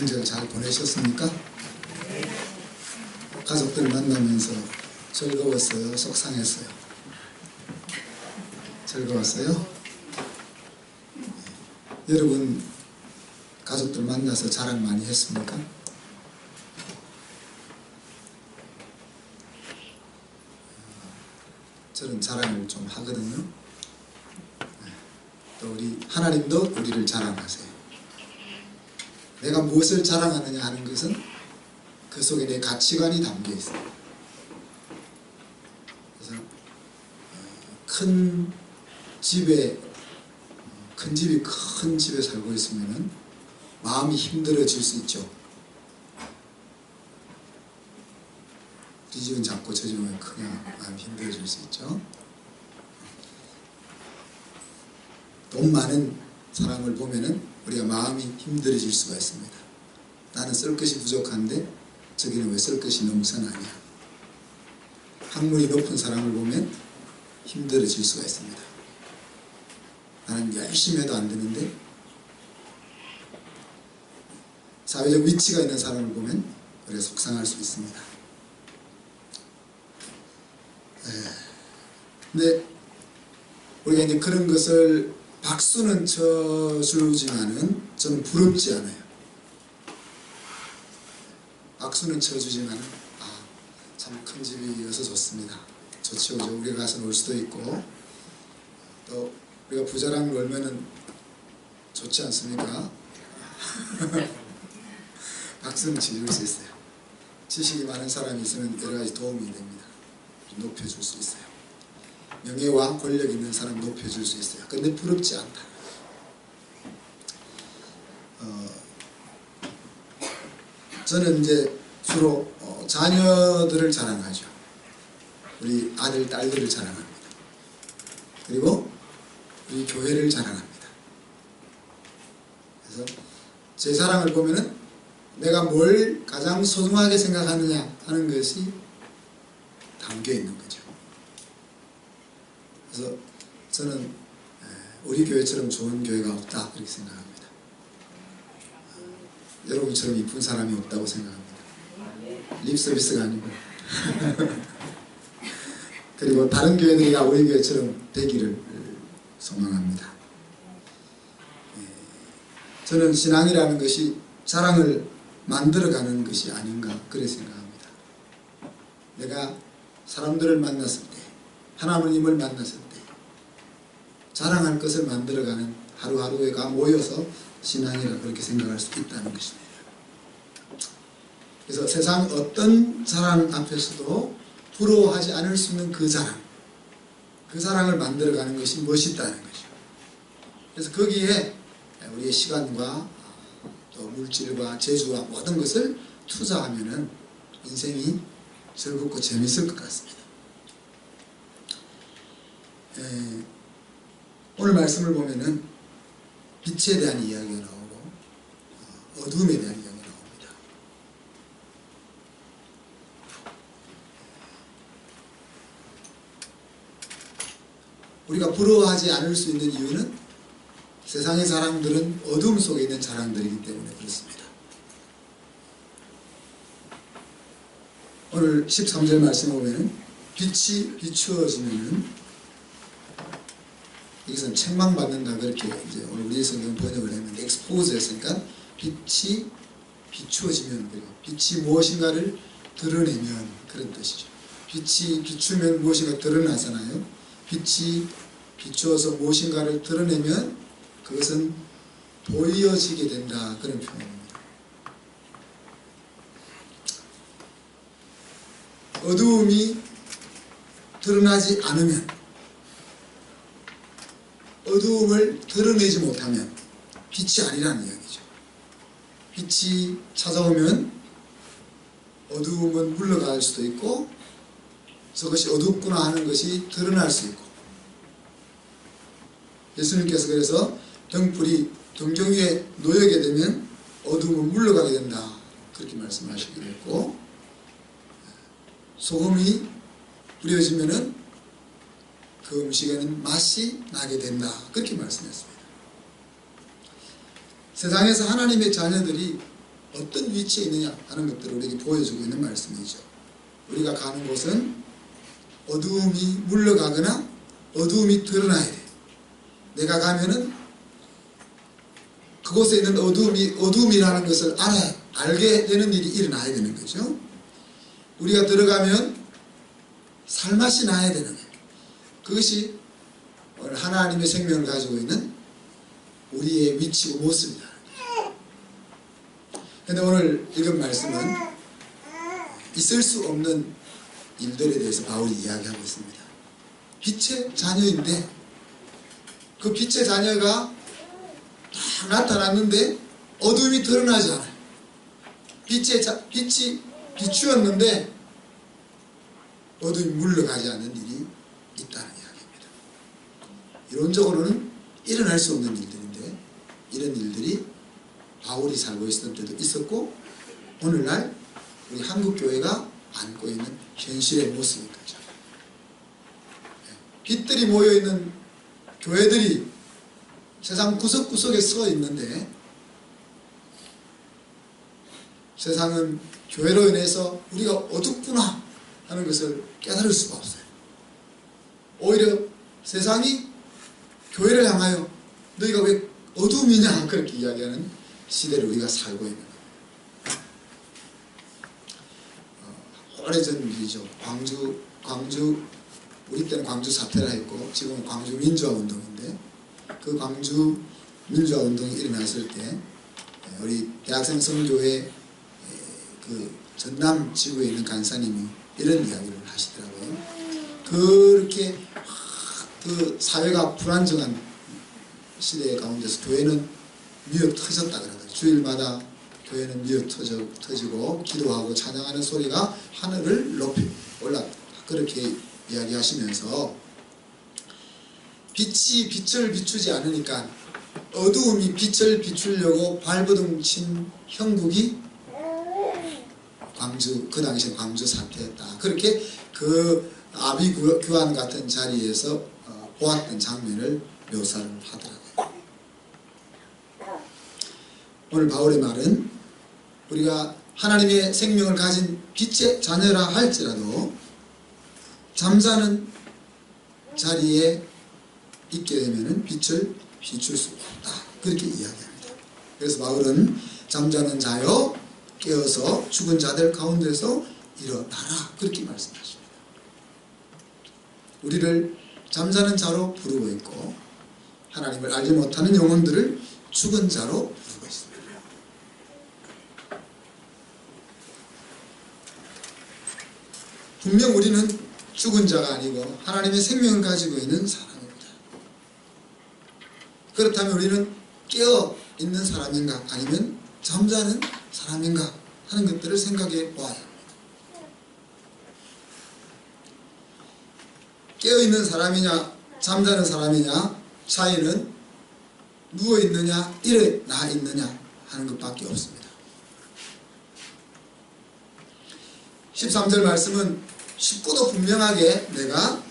명절 잘 보내셨습니까? 가족들 만나면서 즐거웠어요? 속상했어요? 즐거웠어요? 여러분 가족들 만나서 자랑 많이 했습니까? 저는 자랑을 좀 하거든요. 또 우리 하나님도 우리를 자랑하세요. 내가 무엇을 자랑하느냐 하는 것은 그 속에 내 가치관이 담겨 있어요. 그래서 큰 집이 큰 집에 살고 있으면 마음이 힘들어질 수 있죠. 이 집은 작고 저 집은 크냐 마음이 힘들어질 수 있죠. 돈 많은 사람을 보면은 우리가 마음이 힘들어질 수가 있습니다. 나는 쓸 것이 부족한데 저기는 왜 쓸 것이 넘쳐나냐. 학문이 높은 사람을 보면 힘들어질 수가 있습니다. 나는 열심히 해도 안 되는데 사회적 위치가 있는 사람을 보면 우리가 속상할 수 있습니다. 근데 우리가 이제 그런 것을 박수는 쳐주지만은 저는 부럽지 않아요. 박수는 쳐주지만은 참 큰 집이어서 좋습니다. 좋죠. 우리가 가서 놀 수도 있고 또 우리가 부자랑 놀면은 좋지 않습니까? 박수는 쳐줄 수 있어요. 지식이 많은 사람이 있으면 여러 가지 도움이 됩니다. 높여줄 수 있어요. 명예와 권력 있는 사람 높여줄 수 있어요. 근데 부럽지 않다. 저는 이제 주로 자녀들을 자랑하죠. 우리 아들, 딸들을 자랑합니다. 그리고 우리 교회를 자랑합니다. 그래서 제 자랑을 보면은 내가 뭘 가장 소중하게 생각하느냐 하는 것이 담겨 있는 거죠. 그래서 저는 우리 교회처럼 좋은 교회가 없다 그렇게 생각합니다. 여러분처럼 이쁜 사람이 없다고 생각합니다. 립서비스가 아니고 그리고 다른 교회들이 우리 교회처럼 되기를 소망합니다. 저는 신앙이라는 것이 자랑을 만들어가는 것이 아닌가 그렇게 생각합니다. 내가 사람들을 만났을 때 하나님을 만났을 때 자랑할 것을 만들어가는 하루하루가 모여서 신앙이라 그렇게 생각할 수 있다는 것입니다. 그래서 세상 어떤 자랑 앞에서도 부러워하지 않을 수 있는 그 자랑을 만들어가는 것이 멋있다는 거죠. 그래서 거기에 우리의 시간과 또 물질과 재주와 모든 것을 투자하면은 인생이 즐겁고 재밌을 것 같습니다. 오늘 말씀을 보면은 빛에 대한 이야기가 나오고 어둠에 대한 이야기가 나옵니다. 우리가 부러워하지 않을 수 있는 이유는 세상의 자랑들은 어둠 속에 있는 자랑들이기 때문에 그렇습니다. 오늘 13절 말씀을 보면은 빛이 비추어지면은 여기서는 책망받는다 그렇게 이제 오늘 우리 성경 번역을 했는데 엑스포즈 했으니까 빛이 비추어지면 그리고 빛이 무엇인가를 드러내면 그런 뜻이죠. 빛이 비추면 무엇인가 드러나잖아요. 빛이 비추어서 무엇인가를 드러내면 그것은 보여지게 된다 그런 표현입니다. 어두움이 드러나지 않으면 어두움을 드러내지 못하면 빛이 아니라는 이야기죠. 빛이 찾아오면 어두움은 물러갈 수도 있고 저것이 어둡구나 하는 것이 드러날 수 있고 예수님께서 그래서 등불이 등경 위에 놓이게 되면 어두움은 물러가게 된다 그렇게 말씀하시기도 했고 소금이 뿌려지면은 그 음식에는 맛이 나게 된다 그렇게 말씀했습니다. 세상에서 하나님의 자녀들이 어떤 위치에 있느냐 하는 것들을 우리에게 보여주고 있는 말씀이죠. 우리가 가는 곳은 어두움이 물러가거나 어두움이 드러나야 돼. 내가 가면은 그곳에 있는 어두움이라는 것을 알게 되는 일이 일어나야 되는 거죠. 우리가 들어가면 살맛이 나야 되는 거예요. 그것이 오늘 하나님의 생명을 가지고 있는 우리의 위치고 모습이다. 그런데 오늘 읽은 말씀은 있을 수 없는 일들에 대해서 바울이 이야기하고 있습니다. 빛의 자녀인데 그 빛의 자녀가 딱 나타났는데 어둠이 드러나지 않아요. 빛이 비추었는데 어둠이 물러가지 않는 일이 있다는 이야기입니다. 이론적으로는 일어날 수 없는 일들인데 이런 일들이 바울이 살고 있었던 때도 있었고 오늘날 우리 한국교회가 안고 있는 현실의 모습인 거죠. 빛들이 모여있는 교회들이 세상 구석구석에 서 있는데 세상은 교회로 인해서 우리가 어둡구나 하는 것을 깨달을 수가 없어요. 오히려 세상이 교회를 향하여 너희가 왜 어둠이냐 그렇게 이야기하는 시대를 우리가 살고 있는 거예요. 오래전 일이죠. 광주 우리 때는 광주 사태라 했고 지금은 광주 민주화 운동인데 그 광주 민주화 운동이 일어났을 때 우리 대학생 선교회 그 전남 지구에 있는 간사님이 이런 이야기를 하시더라고요. 그렇게 그 사회가 불안정한 시대 가운데서 교회는 미어 터졌다 그러더라고요. 주일마다 교회는 미어 터지고 기도하고 찬양하는 소리가 하늘을 높이 올랐다. 그렇게 이야기하시면서 빛이 빛을 비추지 않으니까 어두움이 빛을 비추려고 발버둥 친 형국이 그 당시에 광주 사태였다. 그렇게 그 아비규환 같은 자리에서 보았던 장면을 묘사를 하더라고요. 오늘 바울의 말은 우리가 하나님의 생명을 가진 빛의 자녀라 할지라도 잠자는 자리에 있게 되면 빛을 비출 수 없다. 그렇게 이야기합니다. 그래서 바울은 잠자는 자여 깨어서 죽은 자들 가운데서 일어나라 그렇게 말씀하십니다. 우리를 잠자는 자로 부르고 있고 하나님을 알지 못하는 영혼들을 죽은 자로 부르고 있습니다. 분명 우리는 죽은 자가 아니고 하나님의 생명을 가지고 있는 사람입니다. 그렇다면 우리는 깨어 있는 사람인가 아니면 잠자는 사람인가 하는 것들을 생각해 보아야 합니다. 깨어있는 사람이냐 잠자는 사람이냐 차이는 누워있느냐 일어나 있느냐 하는 것밖에 없습니다. 13절 말씀은 쉽고도 분명하게 내가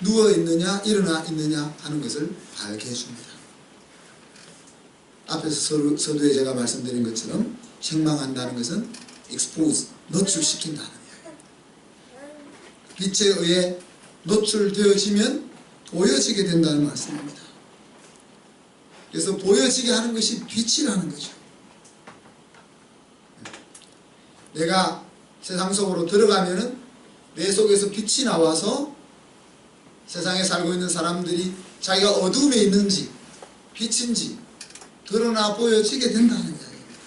누워있느냐 일어나 있느냐 하는 것을 알게 해줍니다. 앞에서 서두에 제가 말씀드린 것처럼 책망한다는 것은 expose, 노출시킨다는 이야기예요. 빛에 의해 노출되어지면 보여지게 된다는 말씀입니다. 그래서 보여지게 하는 것이 빛이라는 거죠. 내가 세상 속으로 들어가면은 내 속에서 빛이 나와서 세상에 살고 있는 사람들이 자기가 어둠에 있는지 빛인지 드러나 보여지게 된다는 이야기입니다.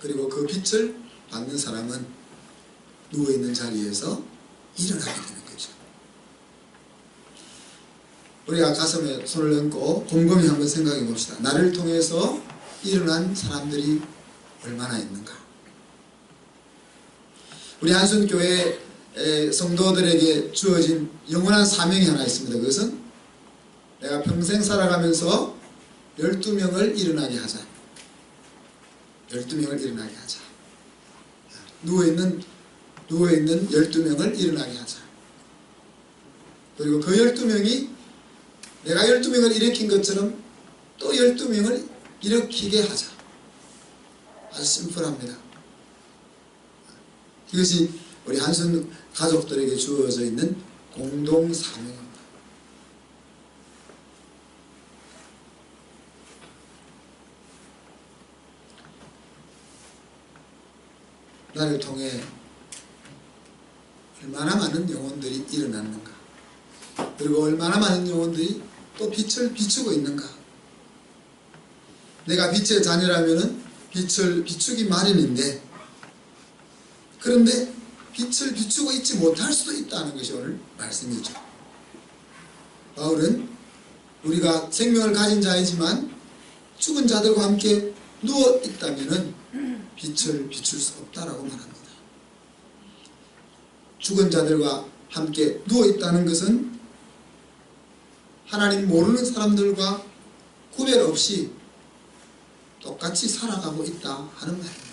그리고 그 빛을 받는 사람은 누워있는 자리에서 일어나게 되는 거죠. 우리가 가슴에 손을 얹고 곰곰이 한번 생각해 봅시다. 나를 통해서 일어난 사람들이 얼마나 있는가. 우리 한순교회 성도들에게 주어진 영원한 사명이 하나 있습니다. 그것은 내가 평생 살아가면서 12명을 일어나게 하자. 12명을 일어나게 하자. 누워있는 12명을 일어나게 하자. 그리고 그 12명이 내가 12명을 일으킨 것처럼 또 12명을 일으키게 하자. 아주 심플합니다. 이것이 우리 한순 가족들에게 주어져 있는 공동 사명입니다. 나를 통해 얼마나 많은 영혼들이 일어났는가, 그리고 얼마나 많은 영혼들이 또 빛을 비추고 있는가. 내가 빛의 자녀라면 빛을 비추기 마련인데, 그런데 빛을 비추고 있지 못할 수도 있다는 것이 오늘 말씀이죠. 바울은 우리가 생명을 가진 자이지만 죽은 자들과 함께 누워 있다면 빛을 비출 수 없다라고 말합니다. 죽은 자들과 함께 누워 있다는 것은 하나님 모르는 사람들과 구별 없이 똑같이 살아가고 있다 하는 말입니다.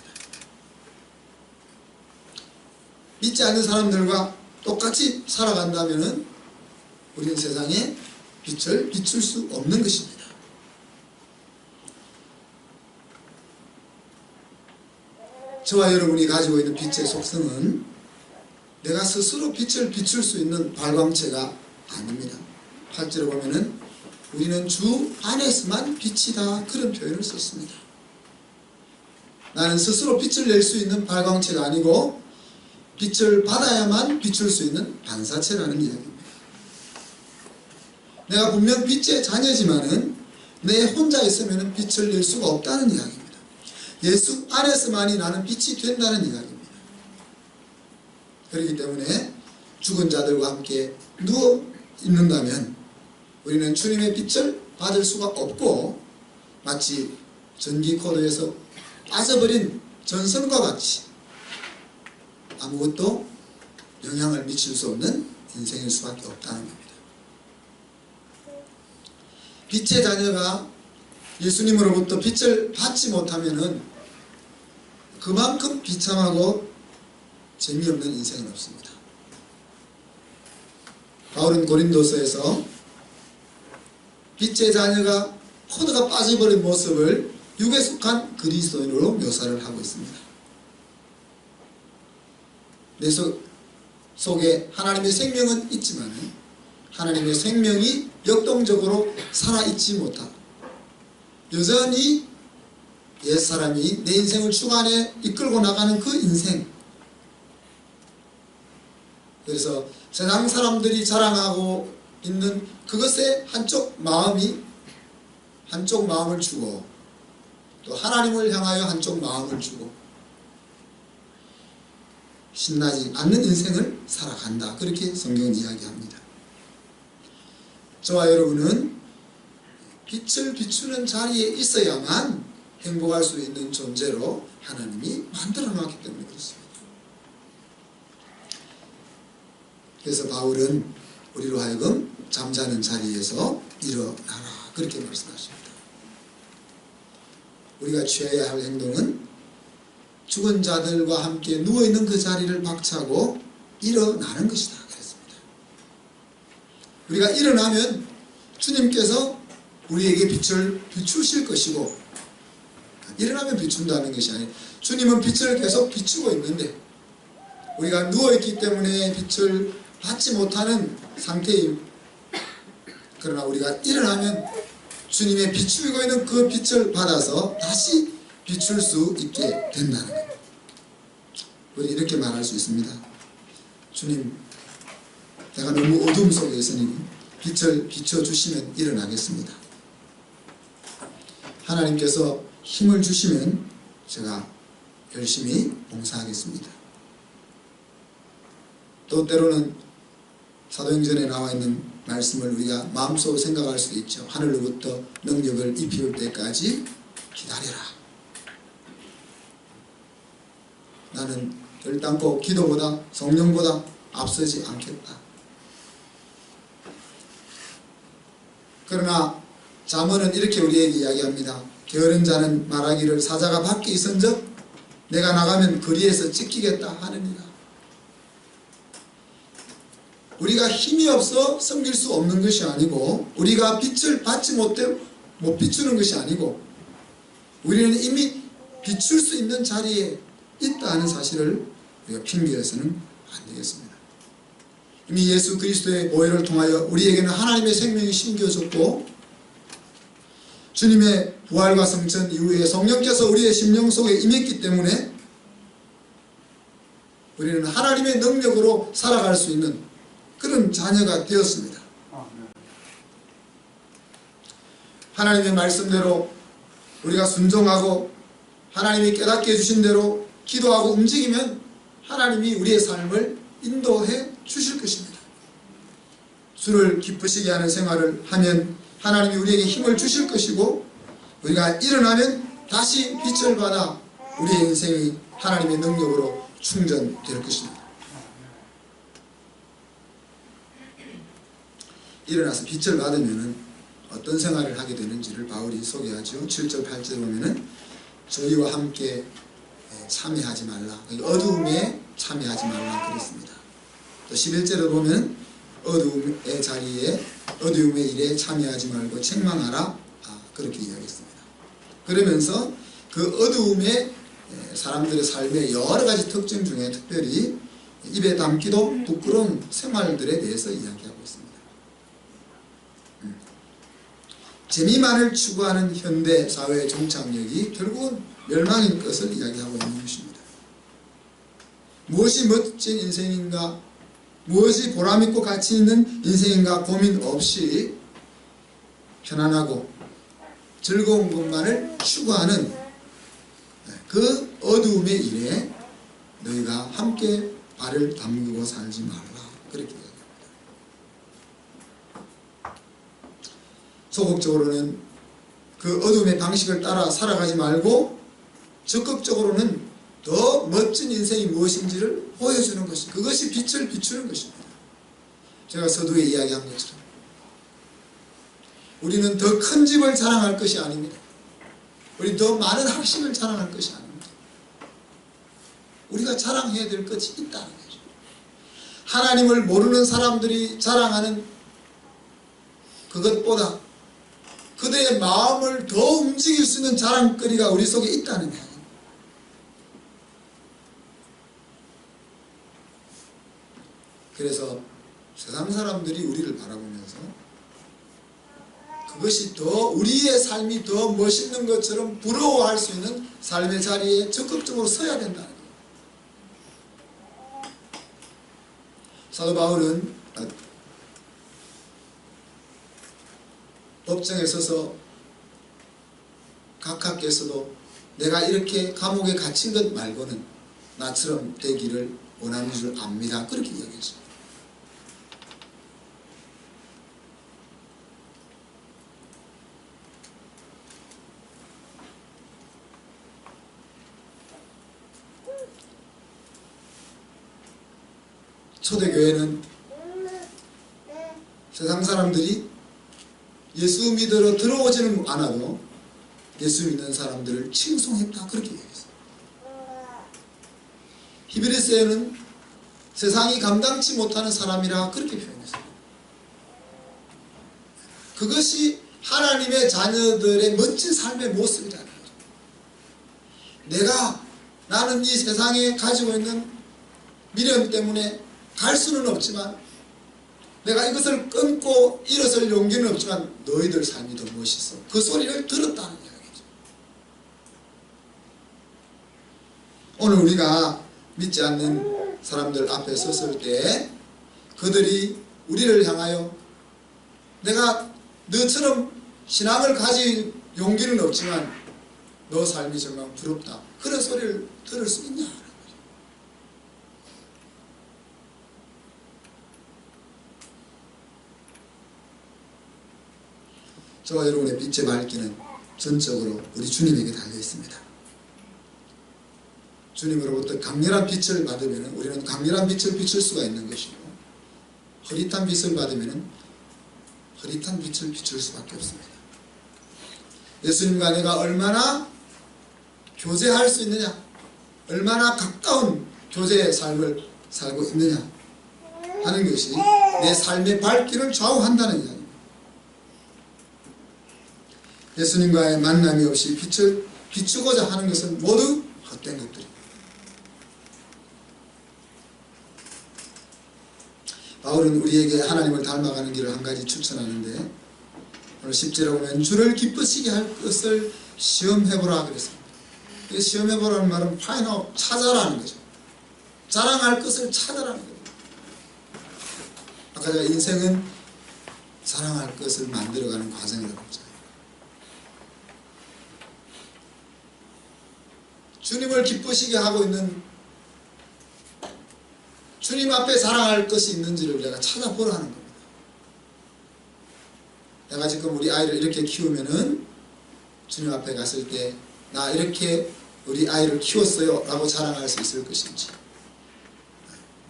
믿지 않는 사람들과 똑같이 살아간다면 우리는 세상에 빛을 비출 수 없는 것입니다. 저와 여러분이 가지고 있는 빛의 속성은 내가 스스로 빛을 비출 수 있는 발광체가 아닙니다. 8절에 보면은 우리는 주 안에서만 빛이다, 그런 표현을 썼습니다. 나는 스스로 빛을 낼 수 있는 발광체가 아니고 빛을 받아야만 비출 수 있는 반사체라는 이야기입니다. 내가 분명 빛의 자녀지만은 내 혼자 있으면 빛을 낼 수가 없다는 이야기입니다. 예수 안에서만이 나는 빛이 된다는 이야기입니다. 그렇기 때문에 죽은 자들과 함께 누워 있는다면 우리는 주님의 빛을 받을 수가 없고, 마치 전기 코드에서 빠져버린 전선과 같이 아무것도 영향을 미칠 수 없는 인생일 수밖에 없다는 겁니다. 빛의 자녀가 예수님으로부터 빛을 받지 못하면 그만큼 비참하고 재미없는 인생은 없습니다. 바울은 고린도서에서 빛의 자녀가 코드가 빠져버린 모습을 육에 속한 그리스도인으로 묘사를 하고 있습니다. 내 속에 하나님의 생명은 있지만 하나님의 생명이 역동적으로 살아있지 못하고 여전히 옛사람이 내 인생을 주관해 이끌고 나가는 그 인생, 그래서 세상 사람들이 자랑하고 있는 그것에 한쪽 마음을 주고 또 하나님을 향하여 한쪽 마음을 주고 신나지 않는 인생을 살아간다, 그렇게 성경은 이야기합니다. 저와 여러분은 빛을 비추는 자리에 있어야만 행복할 수 있는 존재로 하나님이 만들어 놨기 때문에 그렇습니다. 그래서 바울은 우리로 하여금 잠자는 자리에서 일어나라, 그렇게 말씀하십니다. 우리가 취해야 할 행동은 죽은 자들과 함께 누워있는 그 자리를 박차고 일어나는 것이다, 그랬습니다. 우리가 일어나면 주님께서 우리에게 빛을 비추실 것이고, 일어나면 비춘다는 것이 아니에요. 주님은 빛을 계속 비추고 있는데 우리가 누워있기 때문에 빛을 받지 못하는 상태임. 그러나 우리가 일어나면 주님의 비추고 있는 그 빛을 받아서 다시 비출 수 있게 된다는 거예요. 우리 이렇게 말할 수 있습니다. 주님, 내가 너무 어둠 속에 있으니 빛을 비춰주시면 일어나겠습니다. 하나님께서 힘을 주시면 제가 열심히 봉사하겠습니다. 또 때로는 사도행전에 나와 있는 말씀을 우리가 마음속으로 생각할 수 있죠. 하늘로부터 능력을 입힐 때까지 기다려라. 나는 결단코 기도보다 성령보다 앞서지 않겠다. 그러나 잠언은 이렇게 우리에게 이야기합니다. 게으른 자는 말하기를 사자가 밖에 있은즉 내가 나가면 거리에서 찢기겠다 하느니라. 우리가 힘이 없어 섬길 수 없는 것이 아니고, 우리가 빛을 받지 못 비추는 것이 아니고, 우리는 이미 비출 수 있는 자리에 있다는 사실을 우리가 핑계해서는 안 되겠습니다. 이미 예수 그리스도의 보혈을 통하여 우리에게는 하나님의 생명이 심겨졌고 주님의 부활과 성천 이후에 성령께서 우리의 심령 속에 임했기 때문에 우리는 하나님의 능력으로 살아갈 수 있는 그런 자녀가 되었습니다. 하나님의 말씀대로 우리가 순종하고 하나님이 깨닫게 해주신 대로 기도하고 움직이면 하나님이 우리의 삶을 인도해 주실 것입니다. 주를 기쁘시게 하는 생활을 하면 하나님이 우리에게 힘을 주실 것이고 우리가 일어나면 다시 빛을 받아 우리의 인생이 하나님의 능력으로 충전될 것입니다. 일어나서 빛을 받으면 어떤 생활을 하게 되는지를 바울이 소개하죠. 7절 8절에 보면은 저희와 함께 참여하지 말라, 어두움에 참여하지 말라 그랬습니다. 또 11절에 보면 어두움의 자리에 어두움의 일에 참여하지 말고 책망하라, 그렇게 이야기했습니다. 그러면서 그 어두움의 사람들의 삶의 여러 가지 특징 중에 특별히 입에 담기도 부끄러운 생활들에 대해서 이야기하고 있습니다. 재미만을 추구하는 현대 사회의 종착역이 결국은 멸망인 것을 이야기하고 있는 것입니다. 무엇이 멋진 인생인가, 무엇이 보람있고 가치 있는 인생인가 고민 없이 편안하고 즐거운 것만을 추구하는 그 어두움의 일에 너희가 함께 발을 담그고 살지 말라, 그렇게 이야기합니다. 소극적으로는 그 어두움의 방식을 따라 살아가지 말고 적극적으로는 더 멋진 인생이 무엇인지를 보여주는 것입니다. 그것이 빛을 비추는 것입니다. 제가 서두에 이야기한 것처럼 우리는 더 큰 집을 자랑할 것이 아닙니다. 우리는 더 많은 학식을 자랑할 것이 아닙니다. 우리가 자랑해야 될 것이 있다는 거죠. 하나님을 모르는 사람들이 자랑하는 그것보다 그들의 마음을 더 움직일 수 있는 자랑거리가 우리 속에 있다는 거예요. 그래서 세상 사람들이 우리를 바라보면서 그것이 더 우리의 삶이 더 멋있는 것처럼 부러워할 수 있는 삶의 자리에 적극적으로 서야 된다는 거예요. 사도 바울은 법정에 서서 각하께서도 내가 이렇게 감옥에 갇힌 것 말고는 나처럼 되기를 원하는 줄 압니다, 그렇게 이야기했습니다. 초대교회는 세상 사람들이 예수 믿으러 들어오지는 않아도 예수 믿는 사람들을 칭송했다, 그렇게 얘기했어요. 히브리서에는 세상이 감당치 못하는 사람이라 그렇게 표현했어요. 그것이 하나님의 자녀들의 멋진 삶의 모습이라는 거죠. 나는 이 세상에 가지고 있는 미련 때문에 갈 수는 없지만, 내가 이것을 끊고 일어설 용기는 없지만 너희들 삶이 더 멋있어, 그 소리를 들었다는 이야기죠. 오늘 우리가 믿지 않는 사람들 앞에 섰을 때 그들이 우리를 향하여 내가 너처럼 신앙을 가질 용기는 없지만 너 삶이 정말 부럽다, 그런 소리를 들을 수 있냐. 저와 여러분의 빛의 밝기는 전적으로 우리 주님에게 달려 있습니다. 주님으로부터 강렬한 빛을 받으면 우리는 강렬한 빛을 비출 수가 있는 것이고, 흐릿한 빛을 받으면 흐릿한 빛을 비출 수밖에 없습니다. 예수님과 내가 얼마나 교제할 수 있느냐, 얼마나 가까운 교제의 삶을 살고 있느냐 하는 것이 내 삶의 밝기를 좌우한다는 이야기입니다. 예수님과의 만남이 없이 빛을 비추고자 하는 것은 모두 헛된 것들입니다. 바울은 우리에게 하나님을 닮아가는 길을 한 가지 추천하는데, 오늘 10절에 보면 주를 기쁘시게 할 것을 시험해보라 그랬습니다. 이 시험해보라는 말은 find out, 찾아라는 거죠. 자랑할 것을 찾아라는 겁니다. 아까 제가 인생은 자랑할 것을 만들어가는 과정이라고 했잖아요. 주님을 기쁘시게 하고 있는, 주님 앞에 자랑할 것이 있는지를 내가 찾아보라는 겁니다. 내가 지금 우리 아이를 이렇게 키우면은 주님 앞에 갔을 때 나 이렇게 우리 아이를 키웠어요 라고 자랑할 수 있을 것인지,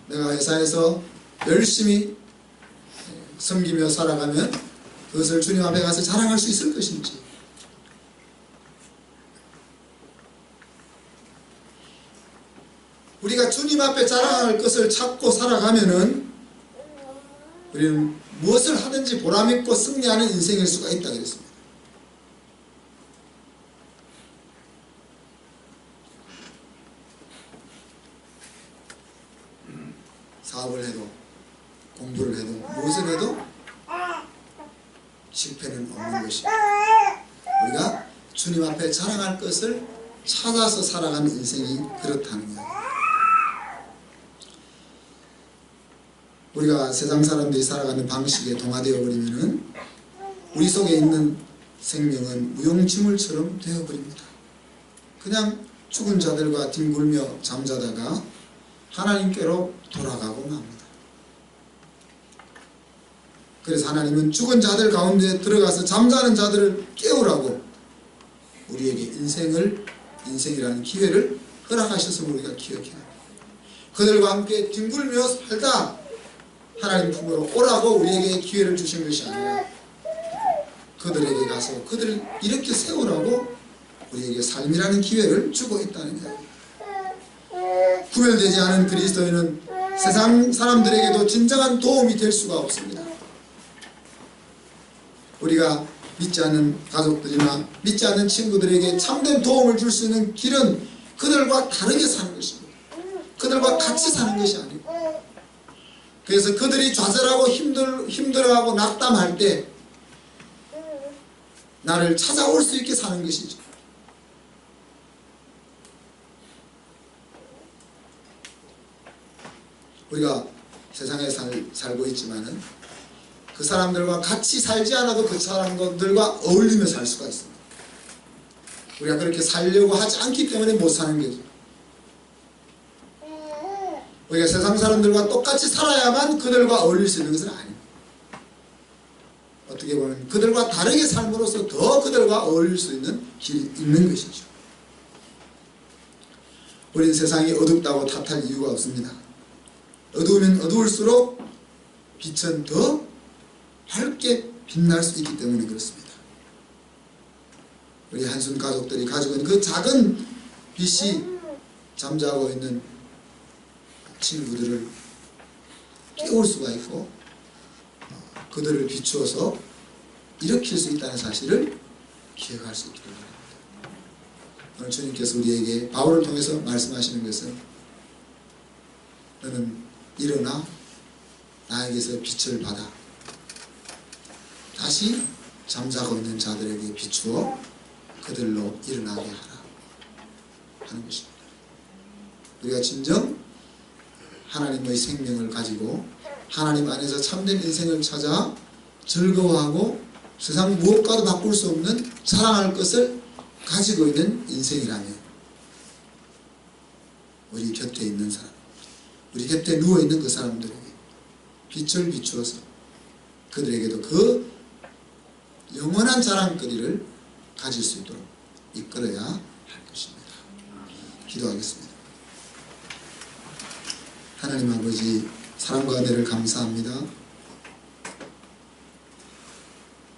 내가 회사에서 열심히 섬기며 살아가면 그것을 주님 앞에 가서 자랑할 수 있을 것인지, 우리가 주님 앞에 자랑할 것을 찾고 살아가면은 우리는 무엇을 하든지 보람있고 승리하는 인생일 수가 있다 그랬습니다. 사업을 해도 공부를 해도 무엇을 해도 실패는 없는 것입니다. 우리가 주님 앞에 자랑할 것을 찾아서 살아가는 인생이 그렇다는 거예요. 우리가 세상 사람들이 살아가는 방식에 동화되어 버리면은 우리 속에 있는 생명은 무용지물처럼 되어버립니다. 그냥 죽은 자들과 뒹굴며 잠자다가 하나님께로 돌아가고 맙니다. 그래서 하나님은 죽은 자들 가운데 들어가서 잠자는 자들을 깨우라고 우리에게 인생이라는 기회를 허락하셨음을 우리가 기억해야 합니다. 그들과 함께 뒹굴며 살다 하나님 품으로 오라고 우리에게 기회를 주신 것이 아니라 그들에게 가서 그들을 이렇게 세우라고 우리에게 삶이라는 기회를 주고 있다는 거예요. 구별되지 않은 그리스도인은 세상 사람들에게도 진정한 도움이 될 수가 없습니다. 우리가 믿지 않는 가족들이나 믿지 않는 친구들에게 참된 도움을 줄 수 있는 길은 그들과 다르게 사는 것입니다. 그들과 같이 사는 것이 아니고, 그래서 그들이 좌절하고 힘들어하고 낙담할 때 나를 찾아올 수 있게 사는 것이죠. 우리가 세상에 살고 있지만은 그 사람들과 같이 살지 않아도 그 사람들과 어울리며 살 수가 있습니다. 우리가 그렇게 살려고 하지 않기 때문에 못 사는 거죠. 우리가 세상 사람들과 똑같이 살아야만 그들과 어울릴 수 있는 것은 아닙니다. 어떻게 보면 그들과 다르게 삶으로써 더 그들과 어울릴 수 있는 길이 있는 것이죠. 우리는 세상이 어둡다고 탓할 이유가 없습니다. 어두우면 어두울수록 빛은 더 밝게 빛날 수 있기 때문에 그렇습니다. 우리 한순 가족들이 가지고 있는 그 작은 빛이 잠자고 있는 친구들을 깨울 수가 있고 그들을 비추어서 일으킬 수 있다는 사실을 기억할 수 있기를 바랍니다. 오늘 주님께서 우리에게 바울을 통해서 말씀하시는 것은 너는 일어나 나에게서 빛을 받아 다시 잠자고 있는 자들에게 비추어 그들로 일어나게 하라 하는 것입니다. 우리가 진정 하나님의 생명을 가지고 하나님 안에서 참된 인생을 찾아 즐거워하고 세상 무엇과도 바꿀 수 없는 사랑할 것을 가지고 있는 인생이라면 우리 곁에 있는 사람, 우리 곁에 누워있는 그 사람들에게 빛을 비추어서 그들에게도 그 영원한 자랑거리를 가질 수 있도록 이끌어야 할 것입니다. 기도하겠습니다. 하나님 아버지, 사랑과 은혜를 감사합니다.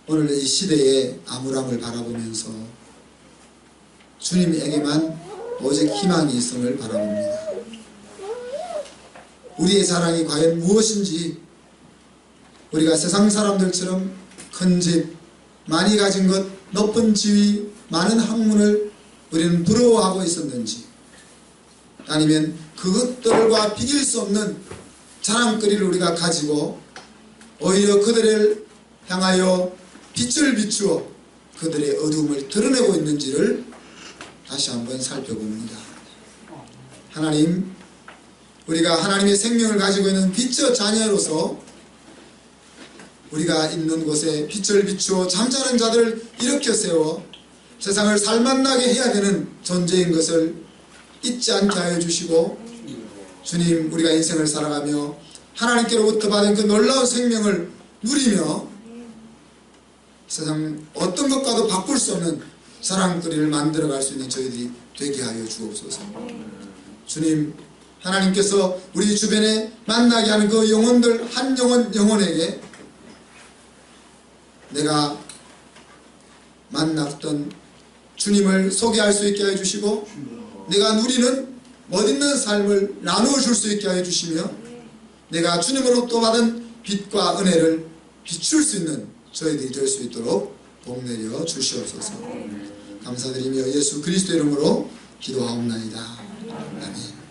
오늘 이 시대의 암울함을 바라보면서 주님에게만 오직 희망이 있음을 바라봅니다. 우리의 자랑이 과연 무엇인지, 우리가 세상 사람들처럼 큰 집, 많이 가진 것, 높은 지위, 많은 학문을 우리는 부러워하고 있었는지, 아니면 그것들과 비길 수 없는 자랑거리를 우리가 가지고 오히려 그들을 향하여 빛을 비추어 그들의 어두움을 드러내고 있는지를 다시 한번 살펴봅니다. 하나님, 우리가 하나님의 생명을 가지고 있는 빛의 자녀로서 우리가 있는 곳에 빛을 비추어 잠자는 자들을 일으켜 세워 세상을 살만나게 해야 되는 존재인 것을 잊지 않게 하여 주시고, 주님, 우리가 인생을 살아가며 하나님께로부터 받은 그 놀라운 생명을 누리며 세상 어떤 것과도 바꿀 수 없는 자랑거리를 만들어갈 수 있는 저희들이 되게 하여 주옵소서. 주님, 하나님께서 우리 주변에 만나게 하는 그 영혼들 한 영혼에게 내가 만났던 주님을 소개할 수 있게 해주시고, 내가 누리는 멋있는 삶을 나누어 줄 수 있게 해주시며, 내가 주님으로부터 받은 빛과 은혜를 비출 수 있는 저희들이 될 수 있도록 복 내려 주시옵소서. 감사드리며 예수 그리스도 이름으로 기도하옵나이다. 아멘.